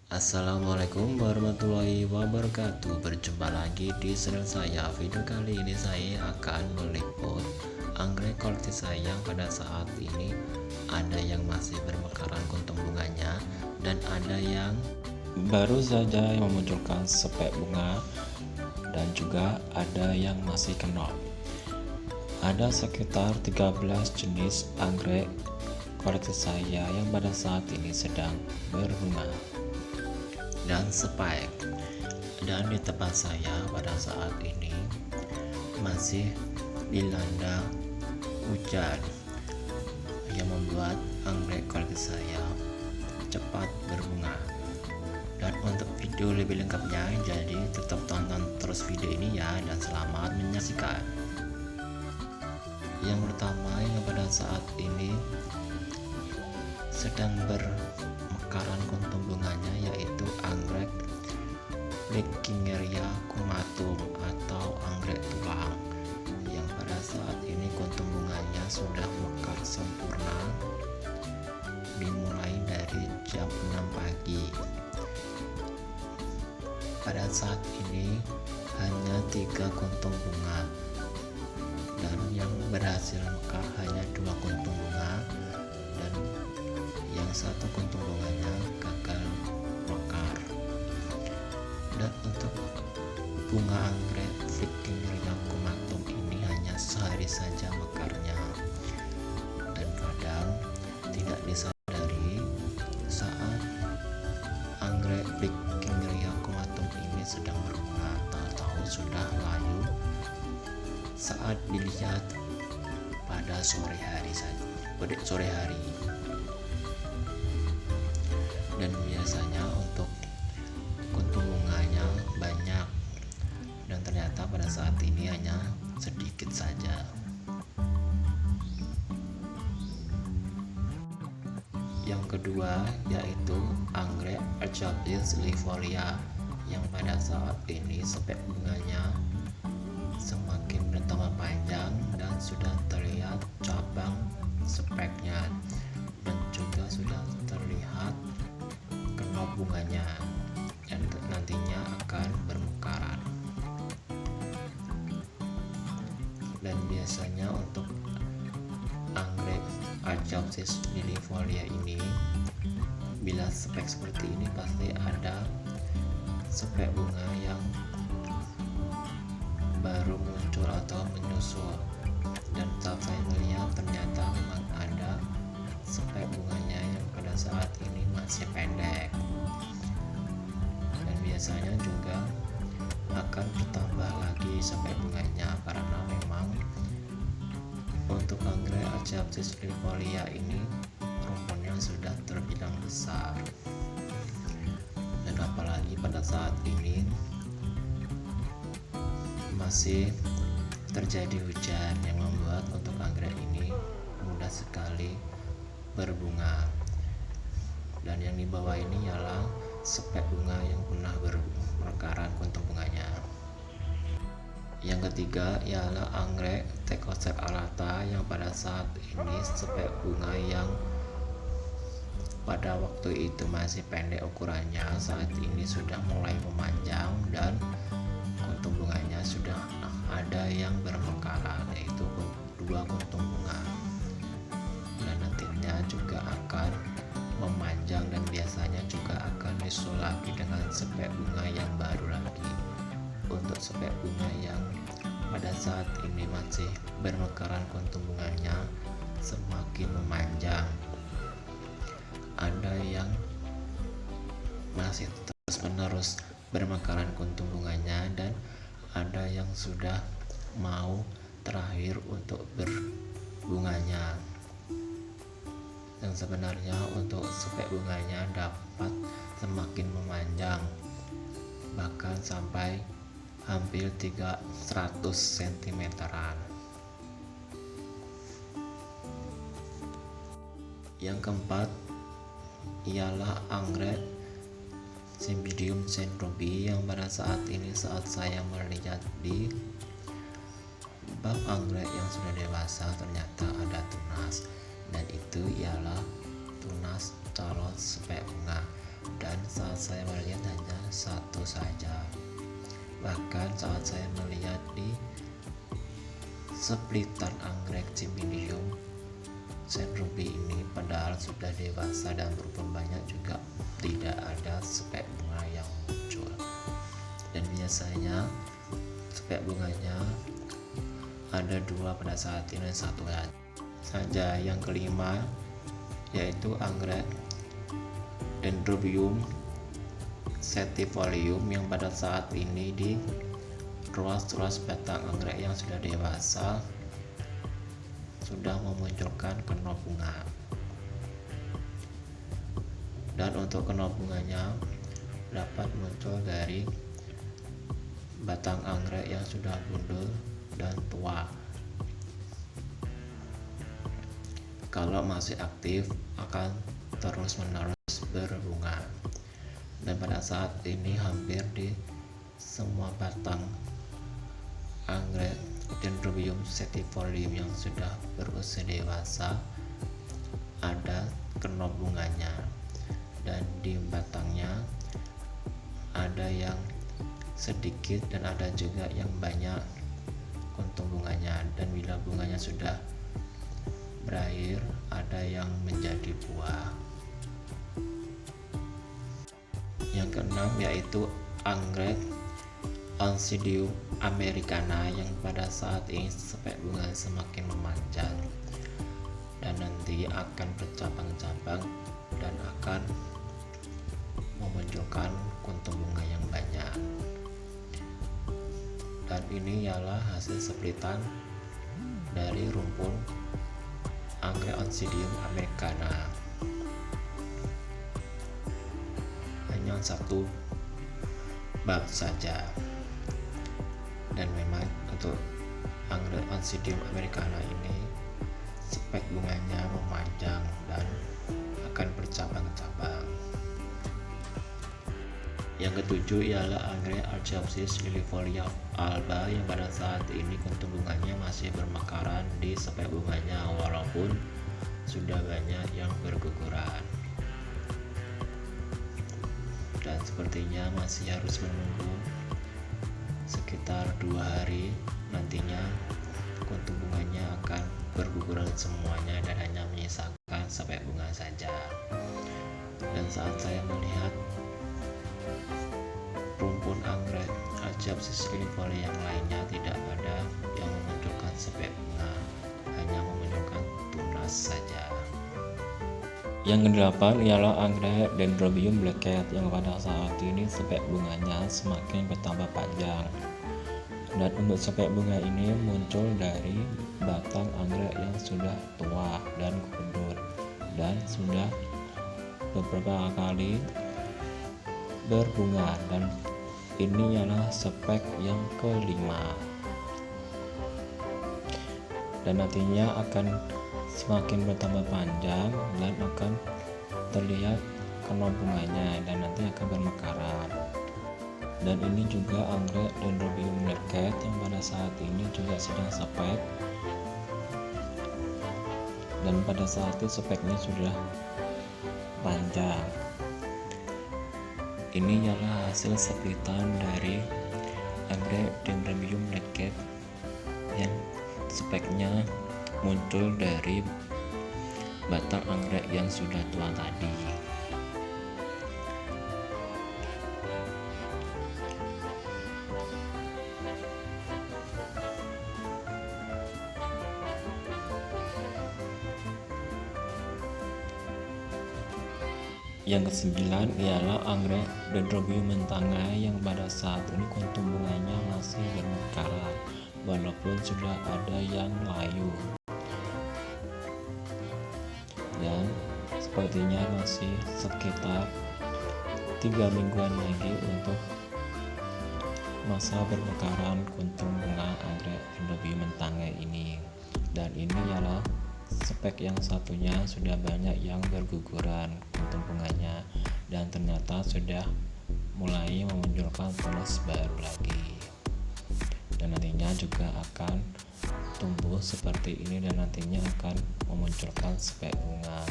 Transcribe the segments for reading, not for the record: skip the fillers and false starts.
Assalamualaikum warahmatullahi wabarakatuh. Berjumpa lagi di channel saya. Video kali ini saya akan meliput anggrek kortisa yang pada saat ini ada yang masih bermekaran kuntum bunganya dan ada yang baru saja memunculkan sepek bunga dan juga ada yang masih kenop. Ada sekitar 13 jenis anggrek kortisa yang pada saat ini sedang berbunga dan spike, dan di tempat saya pada saat ini masih dilanda hujan yang membuat anggrek kortisa cepat berbunga. Dan untuk video lebih lengkapnya, jadi tetap tonton terus video ini ya, dan selamat menyaksikan. Yang pertama yang pada saat ini sedang bermekaran kuntum bunganya yaitu anggrek Flickingeria comatum atau anggrek tulang, yang pada saat ini kuntum bunganya sudah mekar sempurna dimulai dari jam 6 pagi. Pada saat ini hanya 3 kuntum bunga, dan yang berhasil mekar hanya 2 kuntum bunga, dan yang 1 kuntum bunganya gagal mekar. Dan untuk bunga anggrek Flickingeria comatum ini hanya sehari saja mekarnya, dan kadang tidak disadari saat anggrek Flickingeria comatum ini sedang berbunga, tahu-tahu sudah layu saat dilihat pada sore hari. Dan biasanya untuk kuntum bunganya banyak, dan ternyata pada saat ini hanya sedikit saja. Yang kedua yaitu anggrek Aegyptis lifolia, yang pada saat ini spek bunganya semakin bertambah panjang dan sudah terlihat cabang speknya, dan juga sudah terlihat kenop bunganya yang nantinya akan bermekaran. Dan biasanya untuk anggrek Aegyptis lifolia ini, bila spek seperti ini pasti ada spek bunga yang baru muncul atau menyusul, dan saat saya melihat ternyata memang ada spek bunganya yang pada saat ini masih pendek, dan biasanya juga akan bertambah lagi spek bunganya karena memang untuk anggrek Aegyptis lifolia ini rumputnya sudah terbilang besar, dan apalagi pada saat ini masih terjadi hujan yang membuat untuk anggrek ini mudah sekali berbunga. Dan yang di bawah ini ialah spek bunga yang pernah bermekaran kuntum bunganya. Yang ketiga ialah anggrek Thecostes alata, yang pada saat ini spek bunga yang pada waktu itu masih pendek ukurannya, saat ini sudah mulai memanjang dan kuntum bunganya sudah ada yang bermekaran, yaitu 2 kuntum bunga, dan nantinya juga akan memanjang dan biasanya juga akan disusul lagi dengan spek bunga yang baru lagi. Untuk spek bunga yang pada saat ini masih bermekaran kuntum bunganya semakin memanjang, ada yang masih terus menerus bermekaran kuntum bunganya, dan ada yang sudah mau terakhir untuk berbunganya. Dan sebenarnya untuk spek bunganya dapat semakin memanjang, bahkan sampai hampir 300 cm-an. Yang keempat ialah anggrek Cymbidium centropi, yang pada saat ini saat saya melihat di bak anggrek yang sudah dewasa ternyata ada tunas, dan itu ialah tunas calon spek bunga. dan saat saya melihat hanya satu saja. Bahkan saat saya melihat di splitan anggrek Cymbidium St. Ruby ini, padahal sudah dewasa dan beruban banyak, juga tidak ada spek bunga yang muncul. Dan biasanya spek bunganya ada dua pada saat ini, satu saja. Yang kelima yaitu anggrek Dendrobium sativolium yang pada saat ini di ruas-ruas batang anggrek yang sudah dewasa sudah memunculkan kenop bunga. Dan untuk kenop bunganya dapat muncul dari batang anggrek yang sudah gundul dan tua. Kalau masih aktif akan terus-menerus berbunga. Dan pada saat ini hampir di semua batang anggrek Dendrobium sativolium yang sudah berusia dewasa ada kenop bunganya, dan di batangnya ada yang sedikit dan ada juga yang banyak kuntum bunganya. Dan bila bunganya sudah berakhir, ada yang menjadi buah. Yang keenam yaitu anggrek Oncidium americana yang pada saat ini spek bunga semakin memanjang dan nanti akan bercabang-cabang dan akan memunculkan kuntum bunga yang banyak. Dan ini ialah hasil splitan dari rumpun anggrek Oncidium americana. Hanya satu bab saja. Dan memang untuk anggrek Oncidium americana ini spek bunganya memanjang dan akan bercabang-cabang. Yang ketujuh ialah anggrek Archaeopsis lilifolia alba yang pada saat ini kuntum bunganya masih bermekaran di spek bunganya walaupun sudah banyak yang berguguran. Dan sepertinya masih harus menunggu sekitar 2 hari, nantinya kuntum bunganya akan berguguran semuanya dan hanya menyisakan spek bunga saja. Dan saat saya melihat rumpun anggrek Archaeopsis lilifolia yang lainnya, tidak ada yang memunculkan spek bunga, hanya memunculkan tunas saja. Yang kedelapan ialah anggrek Dendrobium blackhead yang pada saat ini spek bunganya semakin bertambah panjang. Dan untuk spek bunga ini muncul dari batang anggrek yang sudah tua dan gundul dan sudah beberapa kali berbunga, dan ini ialah spek yang kelima. Dan nantinya akan semakin bertambah panjang dan akan terlihat kenop bunganya dan nanti akan bermekaran. Dan ini juga anggrek Dendrobium blackhead yang pada saat ini juga sedang spek, dan pada saat itu speknya sudah panjang. Ini ialah hasil splitan dari anggrek Dendrobium blackhead yang speknya muncul dari batang anggrek yang sudah tua tadi. Yang kesembilan ialah anggrek Dendrobium mentanga yang pada saat ini kuntum bunganya masih bermekaran walaupun sudah ada yang layu. Dan sepertinya masih sekitar 3 mingguan lagi untuk masa bermekaran kuntum bunga anggrek Dendrobium mentanga ini. Dan ini ialah spek yang satunya sudah banyak yang berguguran kuntum bunganya dan ternyata sudah mulai memunculkan tunas baru lagi, dan nantinya juga akan tumbuh seperti ini dan nantinya akan memunculkan spek bunga.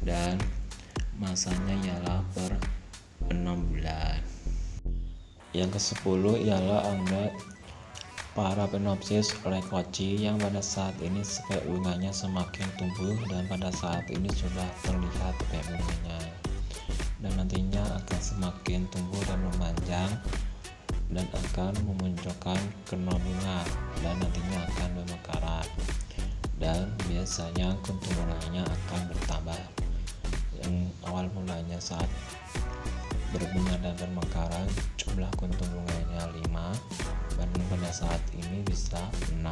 Dan masanya ialah per 6 bulan. Yang ke-10 ialah anggrek Parabenopsis leucoci yang pada saat ini spek bunganya semakin tumbuh dan pada saat ini sudah terlihat spek bunganya, dan nantinya akan semakin tumbuh dan memanjang dan akan memunculkan kenop bunga dan nantinya akan bermekaran, dan biasanya kuntum bunganya akan bertambah. Yang awal mulanya saat berbunga dan bermekaran jumlah kuntum bunganya 5, dan pada saat ini bisa 6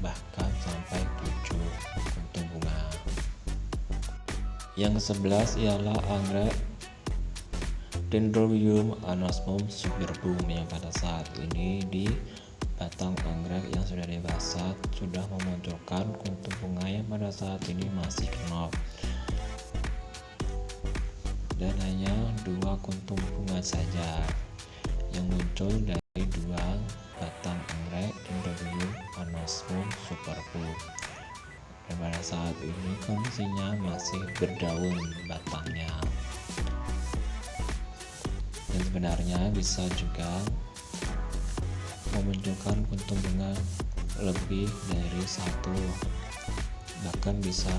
bahkan sampai 7 kuntum bunga. Yang ke-11 ialah anggrek Dendrobium anosmum superbum yang pada saat ini di batang anggrek yang sudah dewasa sudah memunculkan kuntum bunga yang pada saat ini masih kenop, dan hanya 2 kuntum bunga saja yang muncul dari 2 batang anggrek Dendrobium anosmum superbum, dan pada saat ini kondisinya masih berdaun batangnya, dan sebenarnya bisa juga memunculkan kuntum bunga lebih dari 1, bahkan bisa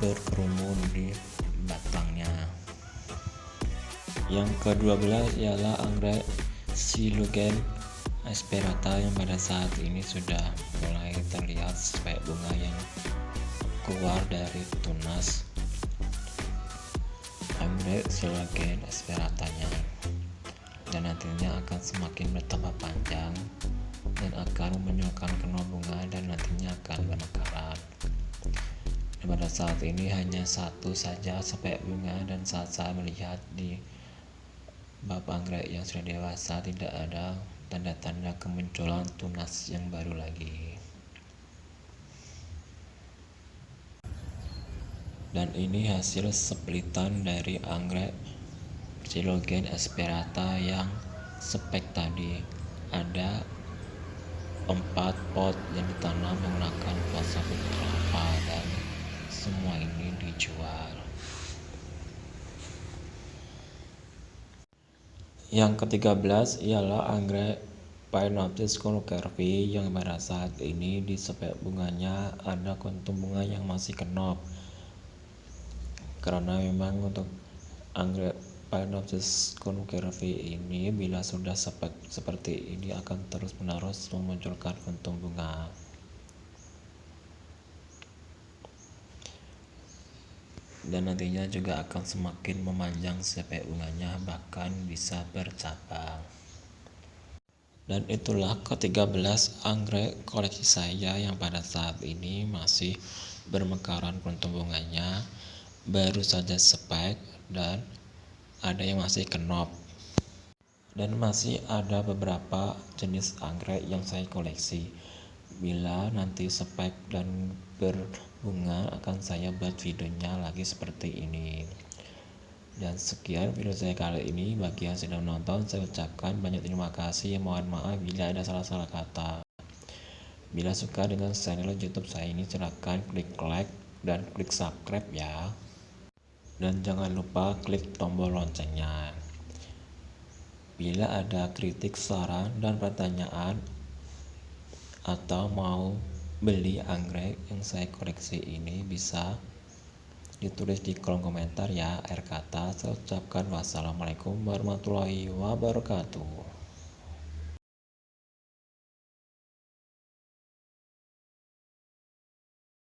berkerumun di batangnya. Yang ke-12 ialah anggrek Silogen asperata yang pada saat ini sudah mulai terlihat spek bunga yang keluar dari tunas anggrek Silogen asperatanya, dan nantinya akan semakin bertambah panjang dan akan memunculkan kenop bunga dan nantinya akan bermekaran. Dan pada saat ini hanya 1 saja spek bunga, dan saat saya melihat di bab anggrek yang sudah dewasa tidak ada tanda-tanda kemunculan tunas yang baru lagi. Dan ini hasil splitan dari anggrek Silogen asperata yang spek tadi. Ada 4 pot yang ditanam menggunakan pot sabut kelapa dan semua ini dijual. Yang ke-13 ialah anggrek Phalaenopsis conocervi yang pada saat ini di spek bunganya ada kuntum bunga yang masih kenop, karena memang untuk anggrek Phalaenopsis conocervi ini bila sudah spek seperti ini akan terus-menerus memunculkan kuntum bunga. Dan nantinya juga akan semakin memanjang spek bunganya, bahkan bisa bercabang. Dan itulah ke-13 anggrek koleksi saya yang pada saat ini masih bermekaran kuntum bunganya, baru saja spek dan ada yang masih kenop. Dan masih ada beberapa jenis anggrek yang saya koleksi. Bila nanti spek dan berbunga akan saya buat videonya lagi seperti ini. Dan sekian video saya kali ini. Bagi yang sudah menonton saya ucapkan banyak terima kasih. Mohon maaf bila ada salah-salah kata. Bila suka dengan channel YouTube saya ini silahkan klik like dan klik subscribe ya. Dan jangan lupa klik tombol loncengnya. Bila ada kritik, saran, dan pertanyaan atau mau beli anggrek yang saya koleksi ini bisa ditulis di kolom komentar ya. Akhir kata saya ucapkan wassalamualaikum warahmatullahi wabarakatuh.